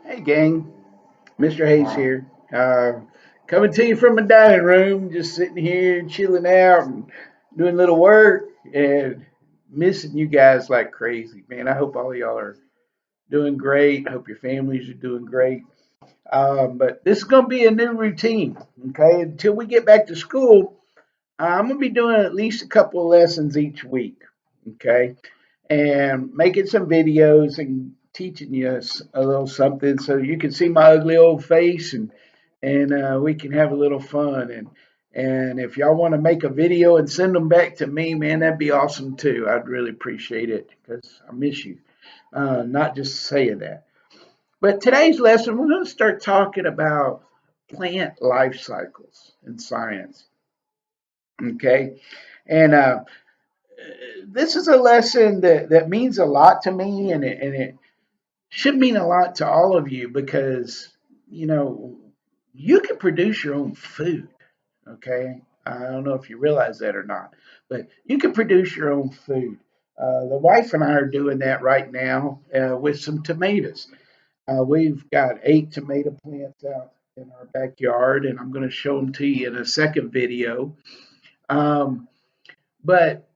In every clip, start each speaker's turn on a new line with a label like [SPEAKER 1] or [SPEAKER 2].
[SPEAKER 1] Hey, gang. Mr. Hayes here. Coming to you from my dining room, just sitting here chilling out and doing a little work and missing you guys like crazy, man. I hope all y'all are doing great. I hope your families are doing great. But this is going to be a new routine, okay? Until we get back to school, I'm going to be doing at least a couple of lessons each week, okay? And making some videos and teaching you a little something so you can see my ugly old face and we can have a little fun and if y'all want to make a video and send them back to me, man, that'd be awesome too. I'd really appreciate it because I miss you. Not just saying that. But today's lesson, we're going to start talking about plant life cycles in science. Okay, and this is a lesson that means a lot to me, and it should mean a lot to all of you because you know you can produce your own food. Okay, I don't know if you realize that or not, but you can produce your own food. The wife and I are doing that right now with some tomatoes. We've got 8 tomato plants out in our backyard, and I'm going to show them to you in a second video. But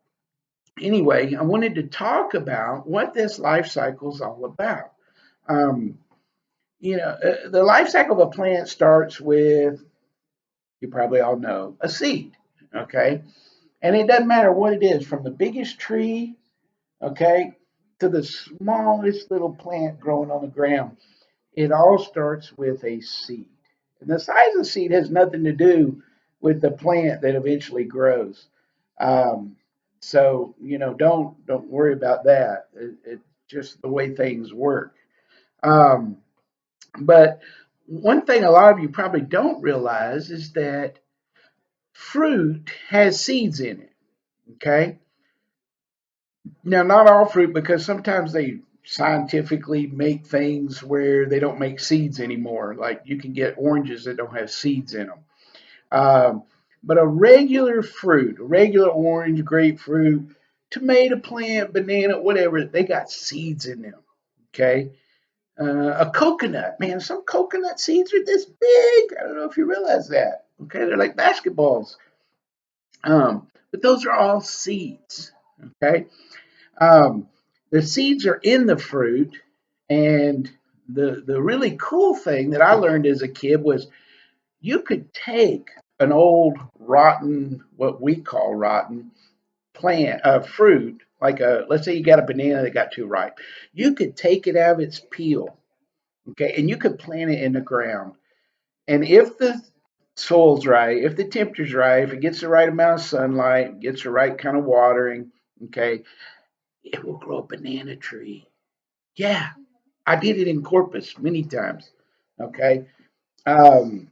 [SPEAKER 1] anyway, I wanted to talk about what this life cycle is all about. Um, the life cycle of a plant starts with, you probably all know, a seed. Okay. And it doesn't matter what it is, from the biggest tree, okay, to the smallest little plant growing on the ground. It all starts with a seed. And the size of the seed has nothing to do with the plant that eventually grows. Um, so don't worry about that. It's just the way things work. Um, but one thing a lot of you probably don't realize is that fruit has seeds in it. Okay. Now, not all fruit, because sometimes they scientifically make things where they don't make seeds anymore. Like you can get oranges that don't have seeds in them. Um, but a regular fruit, a regular orange, grapefruit, tomato plant, banana, whatever, they got seeds in them. Okay. A coconut, man, some coconut seeds are this big. I don't know if you realize that. Okay, they're like basketballs. But those are all seeds. Okay, um, the seeds are in the fruit, and the really cool thing that I learned as a kid was you could take an old rotten, what we call rotten plant, fruit, like a, let's say you got a banana that got too ripe, you could take it out of its peel, okay, and you could plant it in the ground. And if the soil's right, if the temperature's right, if it gets the right amount of sunlight, gets the right kind of watering, okay, it will grow a banana tree. Yeah, I did it in Corpus many times. Okay, um,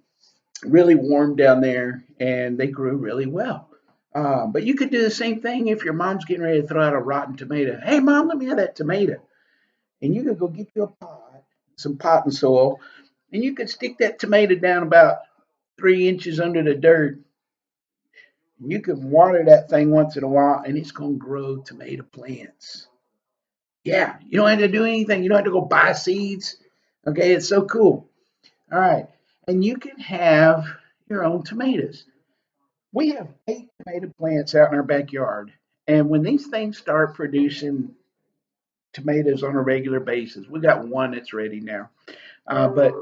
[SPEAKER 1] really warm down there, and they grew really well. But you could do the same thing if your mom's getting ready to throw out a rotten tomato. Hey, mom, let me have that tomato. And you could go get you a pot, some potting soil, and you could stick that tomato down about 3 inches under the dirt. You can water that thing once in a while, and it's going to grow tomato plants. Yeah, you don't have to do anything. You don't have to go buy seeds. Okay, it's so cool. All right, and you can have your own tomatoes. We have 8 tomato plants out in our backyard, and when these things start producing tomatoes on a regular basis, we got one that's ready now. But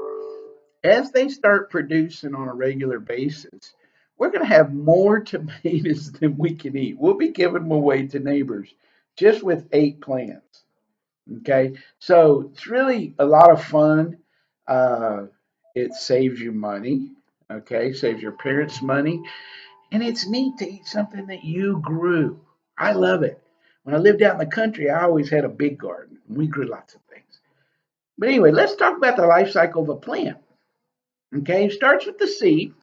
[SPEAKER 1] as they start producing on a regular basis, we're going to have more tomatoes than we can eat. We'll be giving them away to neighbors just with 8 plants. Okay, so it's really a lot of fun. Uh, it saves you money. Okay, saves your parents money, and it's neat to eat something that you grew. I love it. When I lived out in the country, I always had a big garden. We grew lots of things. But anyway, let's talk about the life cycle of a plant. Okay, it starts with the seed.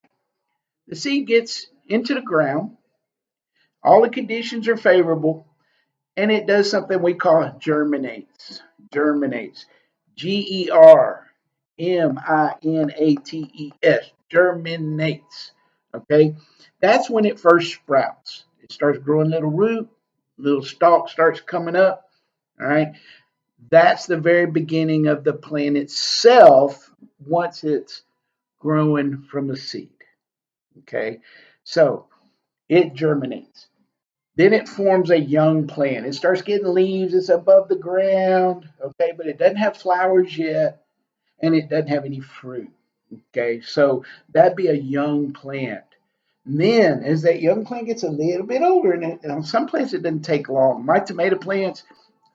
[SPEAKER 1] The seed gets into the ground. All the conditions are favorable, and it does something we call germinates. Germinates. Germinates. Germinates. Okay, that's when it first sprouts. It starts growing little root, little stalk starts coming up. All right, That's the very beginning of the plant itself once it's growing from a seed. Okay, so it germinates. Then it forms a young plant. It starts getting leaves. It's above the ground. Okay, but it doesn't have flowers yet, and it doesn't have any fruit. Okay, so that'd be a young plant. And then, as that young plant gets a little bit older, and on some plants it doesn't take long. My tomato plants,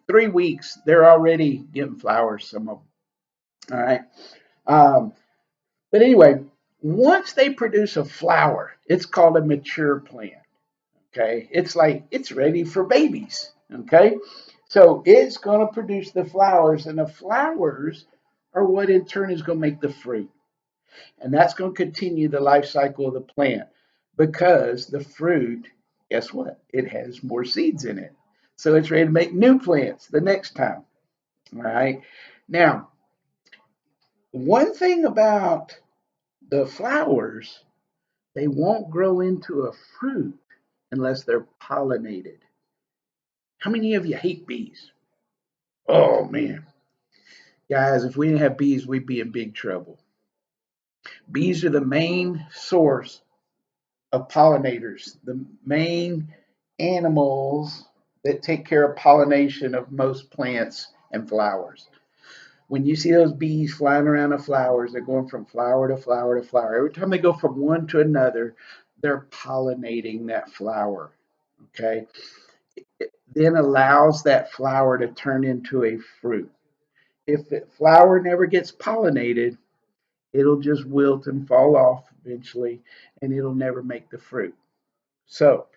[SPEAKER 1] 3 weeks, they're already getting flowers. Some of them. All right. Um, but anyway, once they produce a flower, it's called a mature plant. Okay, it's like it's ready for babies. Okay, so it's going to produce the flowers, and the flowers are what in turn is going to make the fruit. And that's going to continue the life cycle of the plant because the fruit, guess what? It has more seeds in it. So it's ready to make new plants the next time. All right. Now, one thing about the flowers, they won't grow into a fruit unless they're pollinated. How many of you hate bees? Oh man, guys, if we didn't have bees, we'd be in big trouble. Bees are the main source of pollinators, the main animals that take care of pollination of most plants and flowers. When you see those bees flying around the flowers, they're going from flower to flower to flower. Every time they go from one to another, they're pollinating that flower. Okay. It then allows that flower to turn into a fruit. If the flower never gets pollinated, it'll just wilt and fall off eventually, and it'll never make the fruit. So,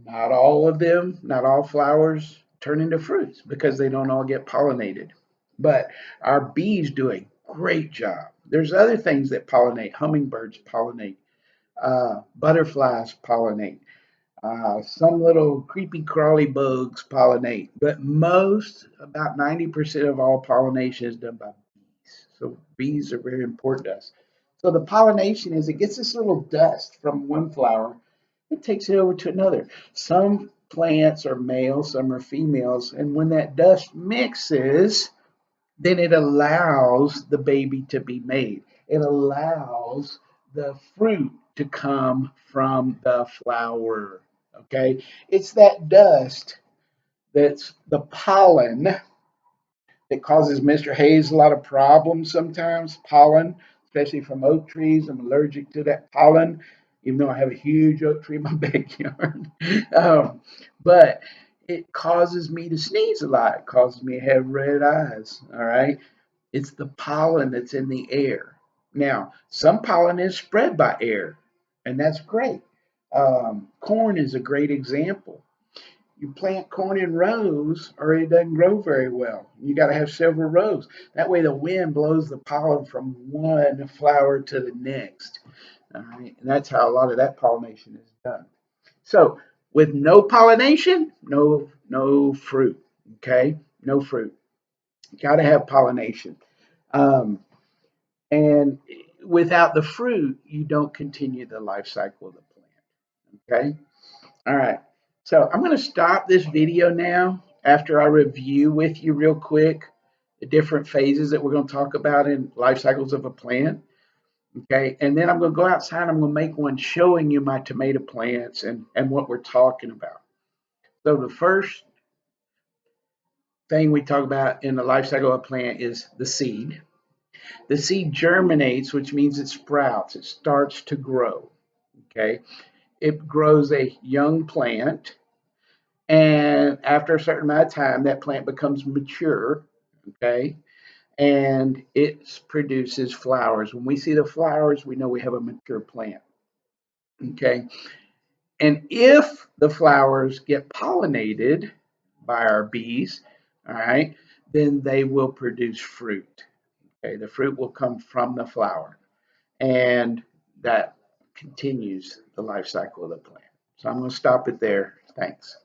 [SPEAKER 1] not all of them, not all flowers turn into fruits because they don't all get pollinated. But our bees do a great job. There's other things that pollinate. Hummingbirds pollinate. Butterflies pollinate. Some little creepy crawly bugs pollinate, but most, about 90% of all pollination is done by bees. So bees are very important to us. So the pollination is it gets this little dust from one flower, it takes it over to another. Some plants are males, some are females, and when that dust mixes, then it allows the baby to be made. It allows the fruit to come from the flower. Okay, it's that dust that's the pollen that causes Mr. Hayes a lot of problems sometimes. Pollen, especially from oak trees. I'm allergic to that pollen, even though I have a huge oak tree in my backyard. But it causes me to sneeze a lot. It causes me to have red eyes. All right. It's the pollen that's in the air. Now, some pollen is spread by air, and that's great. Corn is a great example. You plant corn in rows, or it doesn't grow very well. You got to have several rows. That way, the wind blows the pollen from one flower to the next. All right, and that's how a lot of that pollination is done. So, with no pollination, no fruit. Okay, no fruit. Got to have pollination. Um, and without the fruit, you don't continue the life cycle of the plant. Okay. All right. So I'm going to stop this video now after I review with you real quick the different phases that we're going to talk about in life cycles of a plant. Okay. And then I'm going to go outside. I'm going to make one showing you my tomato plants and what we're talking about. So the first thing we talk about in the life cycle of a plant is the seed. The seed germinates, which means it sprouts, it starts to grow. Okay. It grows a young plant. And after a certain amount of time, that plant becomes mature. Okay. And it produces flowers. When we see the flowers, we know we have a mature plant. Okay. And if the flowers get pollinated by our bees, all right, then they will produce fruit. Okay. The fruit will come from the flower. And that continues the life cycle of the plant. So I'm going to stop it there. Thanks.